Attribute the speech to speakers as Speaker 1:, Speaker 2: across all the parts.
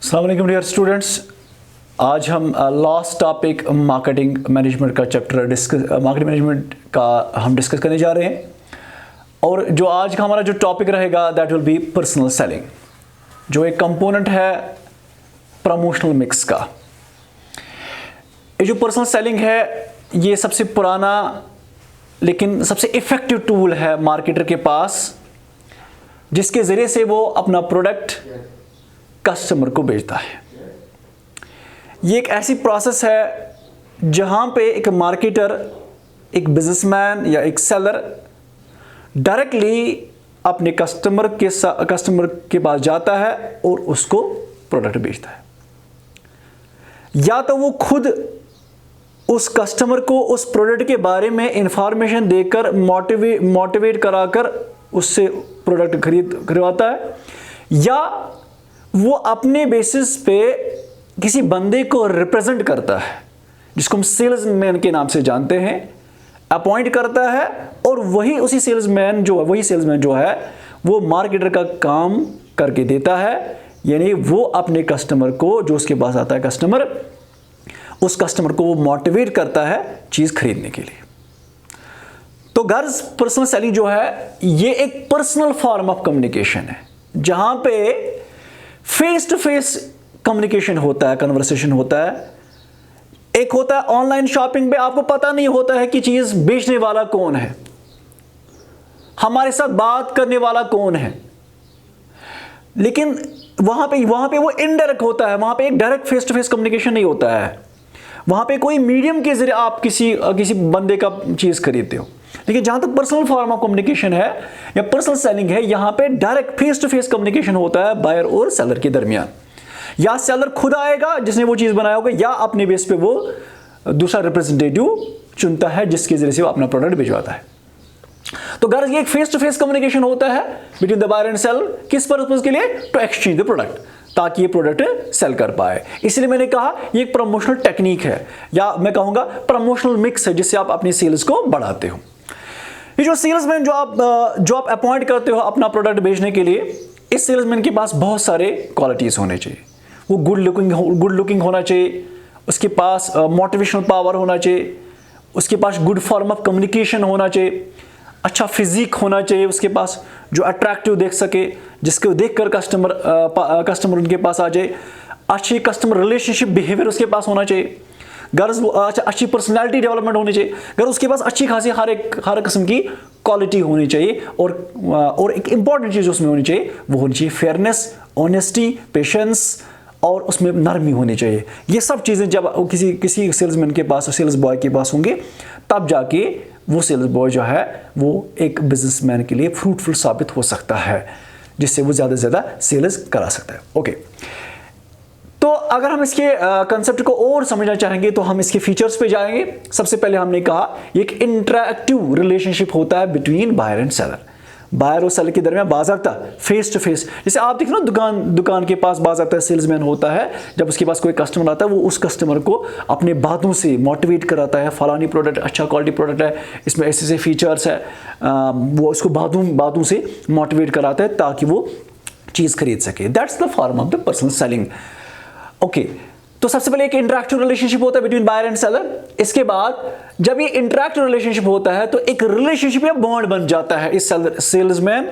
Speaker 1: अस्सलाम वालेकुम dear students. आज हम लास्ट टॉपिक मार्केटिंग मैनेजमेंट का चैप्टर मार्केटिंग मैनेजमेंट का हम डिस्कस करने जा रहे हैं। और जो आज का हमारा जो टॉपिक रहेगा that will be personal selling, जो एक कंपोनेंट है प्रमोशनल मिक्स का। ये जो पर्सनल सेलिंग है ये सबसे पुराना लेकिन सबसे इफ़ेक्टिव टूल है मार्केटर के पास, जिसके ज़रिए से वो अपना प्रोडक्ट कस्टमर को बेचता है। ये एक ऐसी प्रोसेस है जहाँ पे एक मार्केटर, एक बिजनेसमैन या एक सेलर डायरेक्टली अपने कस्टमर के पास जाता है और उसको प्रोडक्ट बेचता है। या तो वो खुद उस कस्टमर को उस प्रोडक्ट के बारे में इंफॉर्मेशन देकर मोटिवेट कराकर उससे प्रोडक्ट खरीदवाता है, या वो अपने बेसिस पे किसी बंदे को रिप्रेजेंट करता है जिसको हम सेल्समैन के नाम से जानते हैं, अपॉइंट करता है, और वही सेल्समैन जो है वो मार्केटर का काम करके देता है। यानी वो अपने कस्टमर को, जो उसके पास आता है कस्टमर, उस कस्टमर को वो मोटिवेट करता है चीज़ खरीदने के लिए। तो गर्ल्स पर्सनल सेलिंग जो है ये एक पर्सनल फॉर्म ऑफ कम्युनिकेशन है, जहां पे फेस टू फेस कम्युनिकेशन होता है, कन्वर्सेशन होता है। एक होता है ऑनलाइन शॉपिंग पे आपको पता नहीं होता है कि चीज बेचने वाला कौन है, हमारे साथ बात करने वाला कौन है, लेकिन वहां पे वो इनडायरेक्ट होता है। वहां पे एक direct face to face communication नहीं होता है। वहां पे कोई मीडियम के जरिए आप किसी बंदे का चीज खरीदते हो। लेकिन जहां तक पर्सनल फॉर्म ऑफ कम्युनिकेशन है या पर्सनल सेलिंग है, यहां पे direct face to face communication होता है बायर और सेलर के दरमियान। या सेलर खुद आएगा जिसने वो चीज बनाया होगा, या अपने बेस पे वो दूसरा रिप्रेजेंटेटिव चुनता है जिसके जरिए से वो अपना प्रोडक्ट भिजवाता है। तो गाइस ये एक फेस टू फेस कम्युनिकेशन होता है between the buyer and seller. किस पर्पस के लिए? टू एक्सचेंज द प्रोडक्ट, ताकि ये प्रोडक्ट सेल कर पाए। इसलिए मैंने कहा ये एक प्रमोशनल टेक्निक है, या मैं कहूंगा प्रमोशनल मिक्स है, जिससे आप अपनी सेल्स को बढ़ाते हो। ये जो सेल्समैन जो आप अपॉइंट करते हो अपना प्रोडक्ट बेचने के लिए, इस सेल्समैन के पास बहुत सारे क्वालिटीज होने चाहिए। वो गुड लुकिंग होना चाहिए, उसके पास मोटिवेशनल पावर होना चाहिए, उसके पास गुड फॉर्म ऑफ कम्युनिकेशन होना चाहिए, अच्छा फिजिक होना चाहिए उसके पास जो अट्रैक्टिव देख सके, जिसको देखकर कस्टमर उनके पास आ जाए। अच्छी कस्टमर रिलेशनशिप बिहेवियर उसके पास होना चाहिए। गर्ल्स अच्छी पर्सनालिटी डेवलपमेंट होनी चाहिए। अगर उसके पास अच्छी खासी हर किस्म की क्वालिटी होनी चाहिए। और एक इंपॉर्टेंट चीज़ उसमें होनी चाहिए, वो होनी चाहिए फेयरनेस, ऑनेस्टी, पेशेंस, और उसमें नरमी होनी चाहिए। ये सब चीज़ें जब किसी सेल्समैन के पास, सेल्स बॉय के पास होंगे, तब जाके वो सेल्स बॉय जो है वो एक बिजनेसमैन के लिए फ्रूटफुल साबित हो सकता है, जिससे वो ज़्यादा से ज़्यादा सेल्स करा सकता है। ओके, तो अगर हम इसके कंसेप्ट को और समझना चाहेंगे तो हम इसके फीचर्स पे जाएंगे। सबसे पहले हमने कहा एक इंटरैक्टिव रिलेशनशिप होता है between buyer and seller. Buyer और सेलर के दरमियान बाज़ाब्ता फेस टू फेस, जैसे आप देखो ना दुकान के पास बाज़ाब्ता सेल्समैन होता है। जब उसके पास कोई कस्टमर आता है, वो उस कस्टमर को अपने बातों से मोटिवेट कराता है, फलानी प्रोडक्ट अच्छा क्वालिटी प्रोडक्ट है, इसमें ऐसे ऐसे फीचर्स है, वो उसको बातों से मोटिवेट कराता है ताकि वो चीज़ खरीद सके। That's the form of the personal selling. Okay, तो सबसे पहले एक इंटरैक्टिव रिलेशनशिप होता है बिटवीन बायर एंड सेलर। इसके बाद जब ये इंटरैक्टिव रिलेशनशिप होता है तो एक रिलेशनशिप या बॉन्ड बन जाता है इस सेल्समैन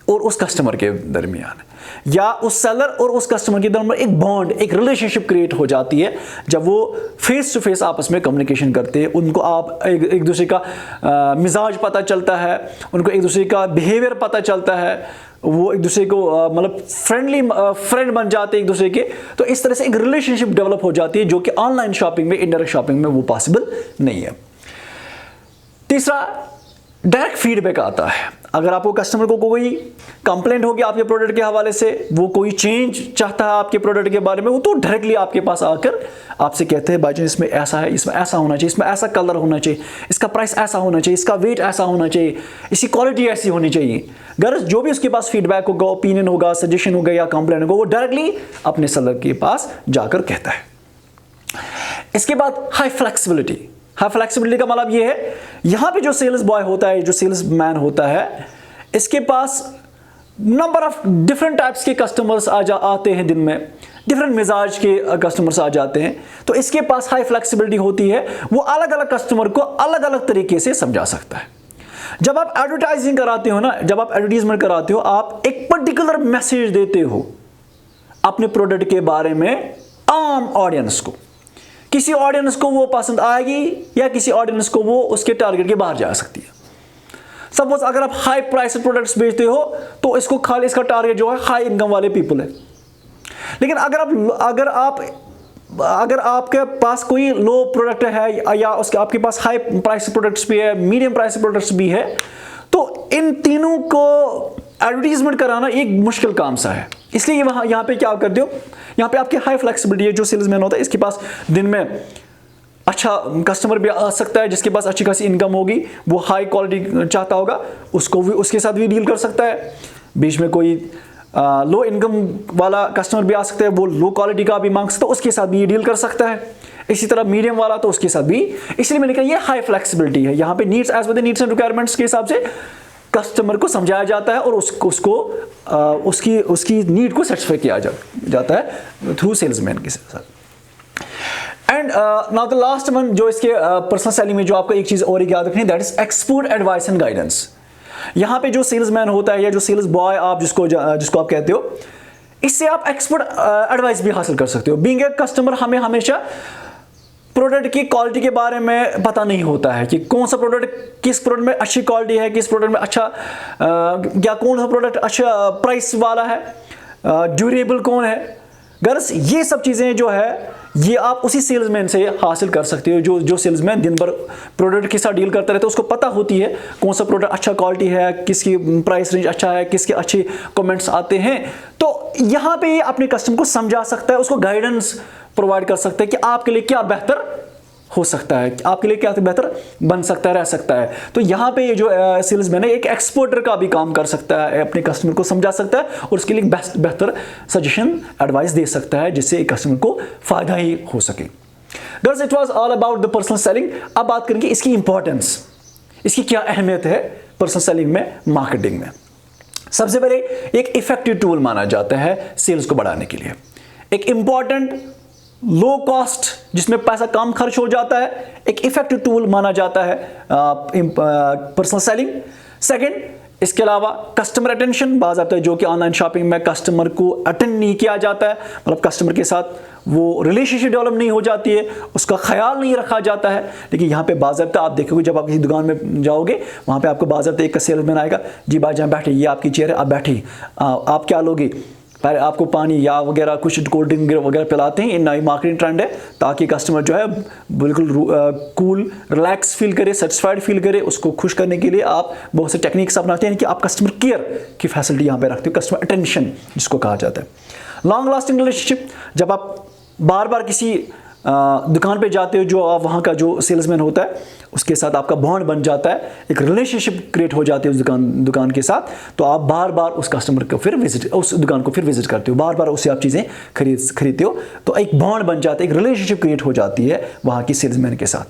Speaker 1: और उस कस्टमर के दरमियान, या उस सेलर और उस कस्टमर के दरमियान एक बॉन्ड, एक रिलेशनशिप क्रिएट हो जाती है जब वो फेस टू फेस आपस में कम्युनिकेशन करते हैं। उनको आप एक दूसरे का मिजाज पता चलता है, उनको एक दूसरे का बिहेवियर पता चलता है, वो एक दूसरे को मतलब फ्रेंड बन जाते हैं एक दूसरे के। तो इस तरह से एक रिलेशनशिप डेवलप हो जाती है, जो कि ऑनलाइन शॉपिंग में, इनडायरेक्ट शॉपिंग में वो पॉसिबल नहीं है। तीसरा, डायरेक्ट फीडबैक आता है। अगर आपको कस्टमर को कोई कंप्लेंट होगी आपके प्रोडक्ट के हवाले से, वो कोई चेंज चाहता है आपके प्रोडक्ट के बारे में, वो तो डायरेक्टली आपके पास आकर आपसे कहते हैं भाईजान इसमें ऐसा है, इसमें ऐसा होना चाहिए, इसमें ऐसा कलर होना चाहिए, इसका प्राइस ऐसा होना चाहिए, इसका वेट ऐसा होना चाहिए, इसकी क्वालिटी ऐसी होनी चाहिए। गर्ल्स जो भी उसके पास फीडबैक होगा, ओपिनियन होगा, सजेशन होगा या कंप्लेंट होगा, वो डायरेक्टली अपने सेलर के पास जाकर कहता है। इसके बाद हाई फ्लेक्सिबिलिटी। हाई फ्लेक्सिबिलिटी का मतलब ये है, यहां पे जो सेल्स बॉय होता है, जो सेल्स मैन होता है, इसके पास नंबर ऑफ डिफरेंट टाइप्स के कस्टमर्स आते हैं दिन में। डिफरेंट मिजाज के कस्टमर्स आ जाते हैं, तो इसके पास हाई फ्लेक्सिबिलिटी होती है, वो अलग अलग कस्टमर को अलग अलग तरीके से समझा सकता है। जब आप एडवर्टाइजिंग कराते हो ना, जब आप एडवर्टीजमेंट कराते हो, आप एक पर्टिकुलर मैसेज देते हो अपने प्रोडक्ट के बारे में आम ऑडियंस को। किसी ऑडियंस को वो पसंद आएगी या किसी ऑडियंस को वो उसके टारगेट के बाहर जा सकती है। सपोज अगर आप हाई प्राइस प्रोडक्ट्स बेचते हो तो इसको खाली इसका टारगेट जो है हाई इनकम वाले पीपल है। लेकिन अगर आपके पास कोई लो प्रोडक्ट है या उसके आपके पास हाई प्राइस प्रोडक्ट्स भी है, मीडियम प्राइस प्रोडक्ट्स भी है, तो इन तीनों को एडवर्टीजमेंट कराना एक मुश्किल काम सा है। इसलिए यहाँ पे क्या करते हो, यहाँ पे आपकी हाई फ्लेक्सिबिलिटी है। जो सेल्समैन होता है इसके पास दिन में अच्छा कस्टमर भी आ सकता है, जिसके पास अच्छी खासी इनकम होगी, वो हाई क्वालिटी चाहता होगा, उसको भी उसके साथ भी डील कर सकता है। बीच में कोई लो इनकम वाला कस्टमर भी आ सकता है, वो लो क्वालिटी का भी मांग सकता है, उसके साथ भी ये डील कर सकता है। इसी तरह मीडियम वाला तो उसके साथ भी। इसलिए मैंने कहा ये हाई फ्लेक्सिबिलिटी है। यहाँ पे needs as per the needs and requirements के हिसाब से कस्टमर को समझाया जाता है और उसकी नीड को सेटिस्फाई किया जाता है थ्रू सेल्समैन के साथ। And now the last one, जो इसके पर्सनल सेलिंग में जो आपको एक चीज और याद रखनी, that is expert advice and guidance. यहाँ पे जो सेल्समैन होता है या जो सेल्स बॉय आप जिसको आप कहते हो, इससे आप एक्सपर्ट एडवाइस भी हासिल कर सकते हो। बीइंग ए कस्टमर, हमें हमेशा प्रोडक्ट की क्वालिटी के बारे में पता नहीं होता है कि कौन सा प्रोडक्ट, किस प्रोडक्ट में अच्छी क्वालिटी है, किस प्रोडक्ट में अच्छा या कौन सा प्रोडक्ट अच्छा प्राइस वाला है, ड्यूरेबल कौन है। गर्ल्स, ये सब चीज़ें जो है ये आप उसी सेल्समैन से हासिल कर सकते हो जो सेल्समैन दिन भर प्रोडक्ट के साथ डील करता रहता है। उसको पता होती है कौन सा प्रोडक्ट अच्छा क्वालिटी है, किसकी प्राइस रेंज अच्छा है, किसके अच्छे कमेंट्स आते हैं। तो यहाँ पे अपने कस्टमर को समझा सकता है, उसको गाइडेंस प्रोवाइड कर सकता है कि आपके लिए क्या बेहतर हो सकता है, आपके लिए क्या बेहतर बन सकता है, रह सकता है। तो यहाँ पे ये जो सेल्समैन है एक एक्सपर्टर का भी काम कर सकता है, अपने कस्टमर को समझा सकता है और उसके लिए बेहतर सजेशन एडवाइस दे सकता है, जिससे एक कस्टमर को फायदा ही हो सके। Girls, it was all about the personal selling. अब बात करेंगे इसकी इंपॉर्टेंस, इसकी क्या अहमियत है पर्सनल सेलिंग में, मार्केटिंग में। सबसे पहले एक इफेक्टिव टूल माना जाता है सेल्स को बढ़ाने के लिए, एक इंपॉर्टेंट लो कॉस्ट जिसमें पैसा कम खर्च हो जाता है, एक इफेक्टिव टूल माना जाता है पर्सनल सेलिंग। सेकंड, इसके अलावा कस्टमर अटेंशन बाज़ आता है, जो कि ऑनलाइन शॉपिंग में कस्टमर को अटेंड नहीं किया जाता है, मतलब कस्टमर के साथ वो रिलेशनशिप डेवलप नहीं हो जाती है, उसका ख्याल नहीं रखा जाता है। लेकिन यहाँ पे बाज़ाब्ता आप देखोगे, जब आप किसी दुकान में जाओगे वहाँ पे आपको बाज़ाब्ता एक सेल्समैन आएगा, जी भाईजान बैठे, ये आपकी चेयर है, आप बैठे, आप क्या लोगे, पहले आपको पानी या वगैरह कुछ कोल्ड ड्रिंक वगैरह पिलाते हैं। नई मार्केटिंग ट्रेंड है ताकि कस्टमर जो है बिल्कुल कूल रिलैक्स फील करे, सेटिस्फाइड फील करे। उसको खुश करने के लिए आप बहुत से टेक्निक्स अपनाते हैं कि आप कस्टमर केयर की फैसिलिटी यहाँ पे रखते हो, कस्टमर अटेंशन जिसको कहा जाता है। लॉन्ग लास्टिंग रिलेशनशिप, जब आप बार बार किसी दुकान पे जाते हो, जो आप वहाँ का जो सेल्समैन होता है उसके साथ आपका बॉन्ड बन जाता है, एक रिलेशनशिप क्रिएट हो जाती है उस दुकान के साथ, तो आप बार बार उस कस्टमर को फिर उस दुकान को फिर विजिट करते हो, बार बार उससे आप चीज़ें खरीदते हो, तो एक बॉन्ड बन जाता है, एक रिलेशनशिप क्रिएट हो जाती है वहाँ की सेल्समैन के साथ,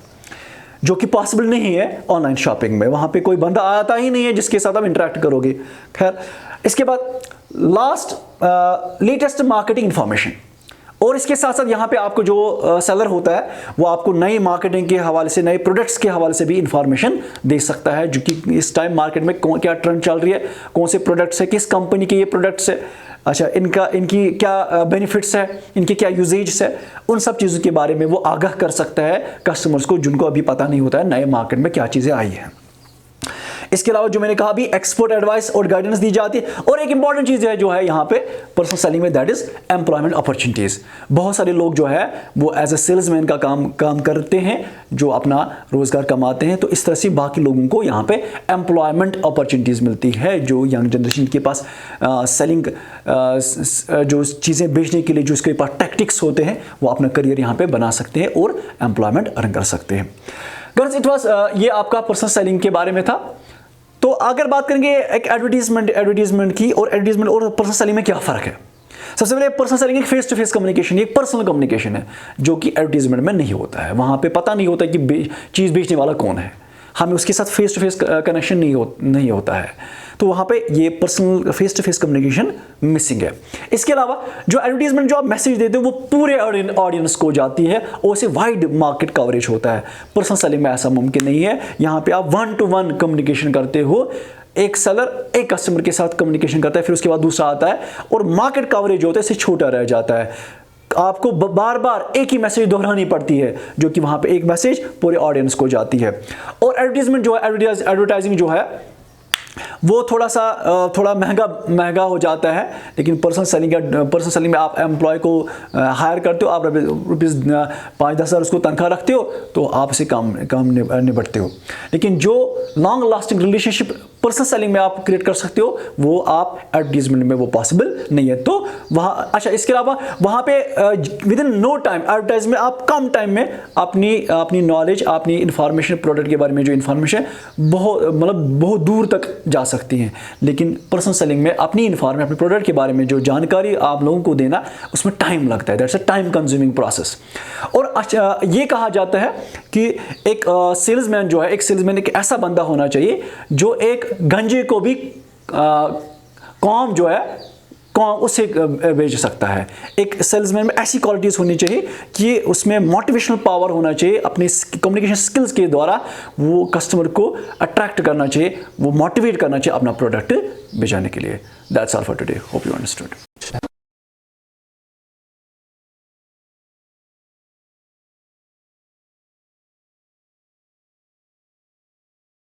Speaker 1: जो कि पॉसिबल नहीं है ऑनलाइन शॉपिंग में। वहाँ पे कोई बंदा आता ही नहीं है जिसके साथ आप इंटरेक्ट करोगे। खैर, इसके बाद लास्ट लेटेस्ट मार्केटिंग इंफॉर्मेशन, और इसके साथ साथ यहाँ पे आपको जो सेलर होता है वो आपको नई मार्केटिंग के हवाले से, नए प्रोडक्ट्स के हवाले से भी इंफॉर्मेशन दे सकता है, जो कि इस टाइम मार्केट में क्या ट्रेंड चल रही है, कौन से प्रोडक्ट्स है, किस कंपनी के ये प्रोडक्ट्स है, अच्छा इनकी क्या बेनिफिट्स है, इनके क्या यूजेज है, उन सब चीज़ों के बारे में वो आगाह कर सकता है कस्टमर्स को, जिनको अभी पता नहीं होता है नए मार्केट में क्या चीज़ें आई हैं। इसके अलावा जो मैंने कहा भी एक्सपर्ट एडवाइस और गाइडेंस दी जाती है। और एक इंपॉर्टेंट चीज़ है जो है यहाँ पे पर्सनल सेलिंग में, दैट इज एम्प्लॉयमेंट अपॉर्चुनिटीज़। बहुत सारे लोग जो है वो एज ए सेल्समैन का काम करते हैं, जो अपना रोजगार कमाते हैं, तो इस तरह से बाकी लोगों को यहाँ पे एम्प्लॉयमेंट अपॉर्चुनिटीज़ मिलती है। जो यंग जनरेशन के पास सेलिंग जो चीज़ें बेचने के लिए जो उसके पास टैक्टिक्स होते हैं, वो अपना करियर यहाँ पे बना सकते हैं और एम्प्लॉयमेंट अर्न कर सकते हैं। गर्ल्स, इट वाज ये आपका पर्सनल सेलिंग के बारे में था। तो अगर बात करेंगे एक एडवर्टीजमेंट की, और एडवर्टीजमेंट और पर्सनल सेलिंग में क्या फ़र्क है। सबसे पहले पर्सनल सेलिंग एक फेस टू फेस कम्युनिकेशन, एक पर्सनल कम्युनिकेशन है, जो कि एडवर्टीजमेंट में नहीं होता है। वहाँ पे पता नहीं होता कि चीज़ बेचने वाला कौन है, हमें उसके साथ फेस टू फेस कनेक्शन नहीं होता है। तो वहाँ पे ये personal face to face communication missing है। इसके अलावा जो एडवर्टीजमेंट जो आप मैसेज देते हो वो पूरे ऑडियंस को जाती है और उसे वाइड मार्केट कवरेज होता है। पर्सनल सेलिंग में ऐसा मुमकिन नहीं है। यहाँ पे आप 1-to-1 कम्युनिकेशन करते हो, एक सेलर एक कस्टमर के साथ कम्युनिकेशन करता है, फिर उसके बाद दूसरा आता है और मार्केट कवरेज जो होता है इससे छोटा रह जाता है। आपको बार बार एक ही मैसेज दोहरानी पड़ती है, जो कि वहां पे एक मैसेज पूरे ऑडियंस को जाती है। और एडवर्टीजमेंट जो है, एडवर्टाइजिंग जो है वो थोड़ा महंगा हो जाता है। लेकिन पर्सनल सेलिंग में आप एम्प्लॉय को हायर करते हो, आप रुपीज़ 5-10 हज़ार उसको तनख्वाह रखते हो, तो आप इसे काम निपटते हो। लेकिन जो long lasting relationship personal selling में आप क्रिएट कर सकते हो, वो आप एडवर्टीजमेंट में वो पॉसिबल नहीं है। तो वहाँ अच्छा, इसके अलावा वहाँ पे within no time advertisement आप कम टाइम में अपनी नॉलेज, अपनी इंफॉर्मेशन, प्रोडक्ट के बारे में जो इन्फॉर्मेशन बहुत दूर तक जा सकती हैं। लेकिन पर्सनल सेलिंग में अपनी प्रोडक्ट के बारे में जो जानकारी आप लोगों को देना, उसमें टाइम लगता है। That's a time consuming process. और अच्छा, ये कहा जाता है कि एक सेल्समैन जो है, एक सेल्समैन एक ऐसा बंदा होना चाहिए जो एक गंजे को भी कॉम जो है कौन उसे बेच सकता है। एक सेल्समैन में ऐसी क्वालिटीज़ होनी चाहिए कि उसमें मोटिवेशनल पावर होना चाहिए, अपनी कम्युनिकेशन स्किल्स के द्वारा वो कस्टमर को अट्रैक्ट करना चाहिए, वो मोटिवेट करना चाहिए अपना प्रोडक्ट बेचने के लिए। That's all for today, hope you understood.